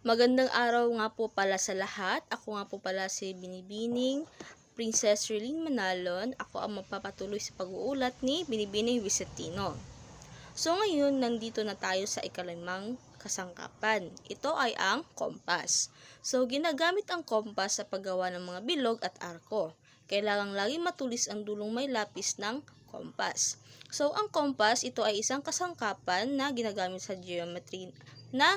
Magandang araw nga po pala sa lahat. Ako nga po pala si Binibining Princess Rilyn Manalon. Ako ang magpapatuloy sa pag-uulat ni Binibining Vicentino. So ngayon, nandito na tayo sa ikalimang kasangkapan. Ito ay ang kompas. So ginagamit ang kompas sa paggawa ng mga bilog at arko. Kailangang lagi matulis ang dulong may lapis ng kompas. So ang kompas, ito ay isang kasangkapan na ginagamit sa geometry na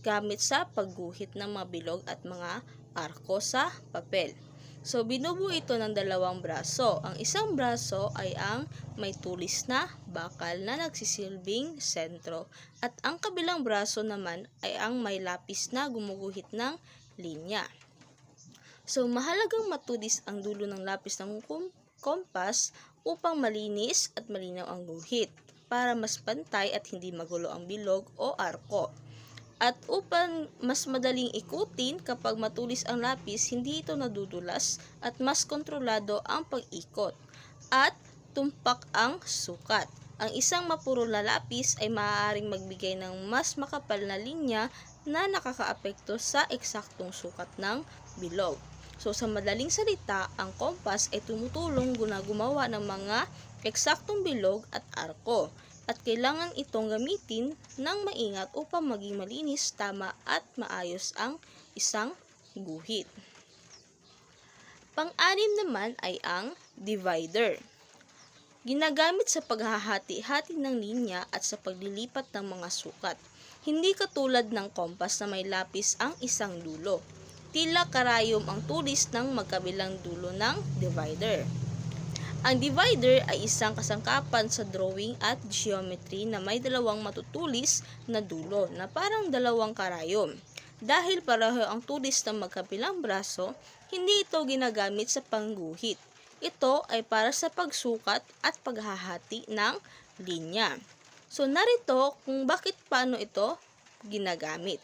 gamit sa pagguhit ng mga bilog at mga arko sa papel. So, binubuo ito ng dalawang braso. Ang isang braso ay ang may tulis na bakal na nagsisilbing sentro. At ang kabilang braso naman ay ang may lapis na gumuguhit ng linya. So, mahalagang matulis ang dulo ng lapis ng kompas upang malinis at malinaw ang guhit para mas pantay at hindi magulo ang bilog o arko. At upang mas madaling ikutin kapag matulis ang lapis, hindi ito nadudulas at mas kontrolado ang pag-ikot at tumpak ang sukat. Ang isang mapuro na lapis ay maaaring magbigay ng mas makapal na linya na nakakaapekto sa eksaktong sukat ng bilog. So sa madaling salita, ang kompas ay tumutulong na gumawa ng mga eksaktong bilog at arko. At kailangan itong gamitin ng maingat upang maging malinis, tama at maayos ang isang guhit. Pang-anim naman ay ang divider. Ginagamit sa paghahati-hati ng linya at sa paglilipat ng mga sukat. Hindi katulad ng kompas na may lapis ang isang dulo. Tila karayom ang tulis ng magkabilang dulo ng divider. Ang divider ay isang kasangkapan sa drawing at geometry na may dalawang matutulis na dulo na parang dalawang karayom. Dahil pareho ang tulis ng magkabilang braso, hindi ito ginagamit sa pangguhit. Ito ay para sa pagsukat at paghahati ng linya. So narito kung paano ito ginagamit.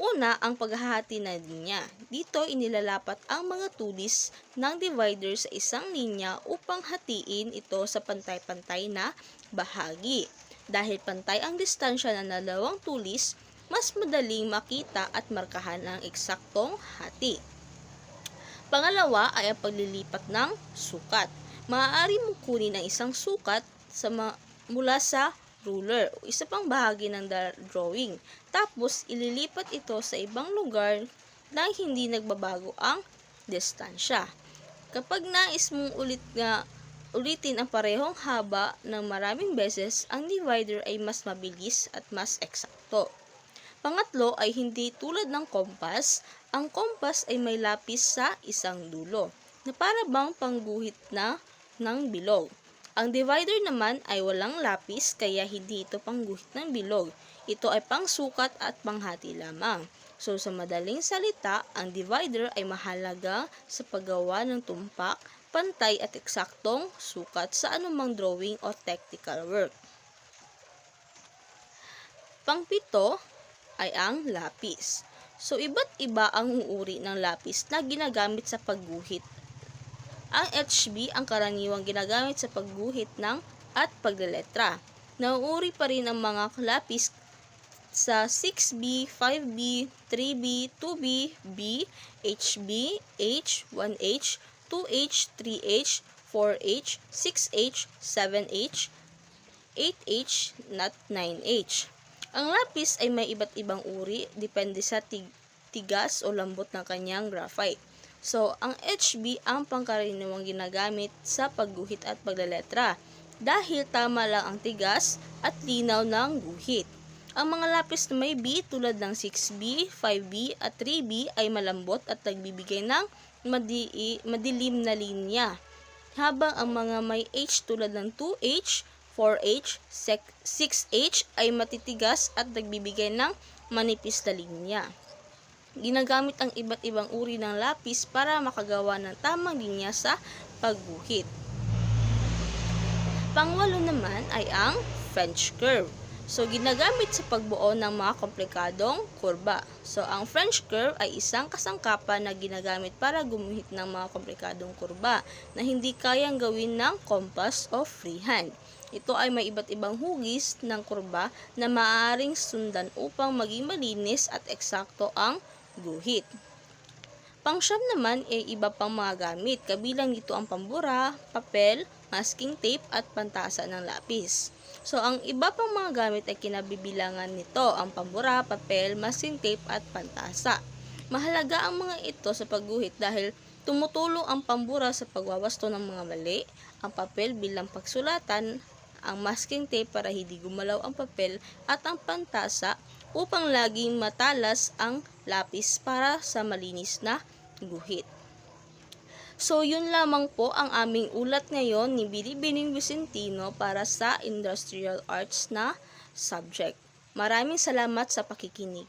Una, ang paghahati ng linya. Dito inilalapat ang mga tulis ng divider sa isang linya upang hatiin ito sa pantay-pantay na bahagi. Dahil pantay ang distansya ng dalawang tulis, mas madaling makita at markahan ang eksaktong hati. Pangalawa ay ang paglilipat ng sukat. Maaari mong kunin ang isang sukat mula sa ruler o isa pang bahagi ng drawing. Tapos, ililipat ito sa ibang lugar na hindi nagbabago ang distansya. Kapag nais mong ulitin ang parehong haba ng maraming beses, ang divider ay mas mabilis at mas eksakto. Pangatlo ay hindi tulad ng kompas. Ang kompas ay may lapis sa isang dulo na para bang pangguhit na ng bilog. Ang divider naman ay walang lapis kaya hindi ito pangguhit ng bilog. Ito ay pangsukat at panghati lamang. So sa madaling salita, ang divider ay mahalaga sa paggawa ng tumpak, pantay at eksaktong sukat sa anumang drawing o technical work. Pangpito ay ang lapis. So iba't iba ang uri ng lapis na ginagamit sa pagguhit. Ang HB ang karaniwang ginagamit sa pagguhit at pagleletra. Nauuri pa rin ang mga lapis sa 6B, 5B, 3B, 2B, B, HB, H, 1H, 2H, 3H, 4H, 6H, 7H, 8H, at 9H. Ang lapis ay may iba't ibang uri, depende sa tigas o lambot ng kanyang graphite. So, ang HB ang pangkaraniwang ginagamit sa pagguhit at pagleletra dahil tama lang ang tigas at linaw ng guhit. Ang mga lapis na may B tulad ng 6B, 5B at 3B ay malambot at nagbibigay ng madilim na linya. Habang ang mga may H tulad ng 2H, 4H, 6H ay matitigas at nagbibigay ng manipis na linya. Ginagamit ang iba't ibang uri ng lapis para makagawa ng tamang linya sa pagguhit. Pangwalo naman ay ang French curve. So, ginagamit sa pagbuo ng mga komplikadong kurba. So, ang French curve ay isang kasangkapan na ginagamit para gumuhit ng mga komplikadong kurba na hindi kayang gawin ng kompas o freehand. Ito ay may iba't ibang hugis ng kurba na maaaring sundan upang maging malinis at eksakto ang guhit. Pangsyam naman ay iba pang mga gamit, kabilang dito ang pambura, papel, masking tape at pantasa ng lapis. So, ang iba pang mga gamit ay kinabibilangan nito, ang pambura, papel, masking tape at pantasa. Mahalaga ang mga ito sa pagguhit dahil tumutulong ang pambura sa pagwawasto ng mga mali, ang papel bilang pagsulatan, ang masking tape para hindi gumalaw ang papel at ang pantasa upang laging matalas ang lapis para sa malinis na guhit. So, yun lamang po ang aming ulat ngayon ni Binibining Vicentino para sa Industrial Arts na subject. Maraming salamat sa pakikinig.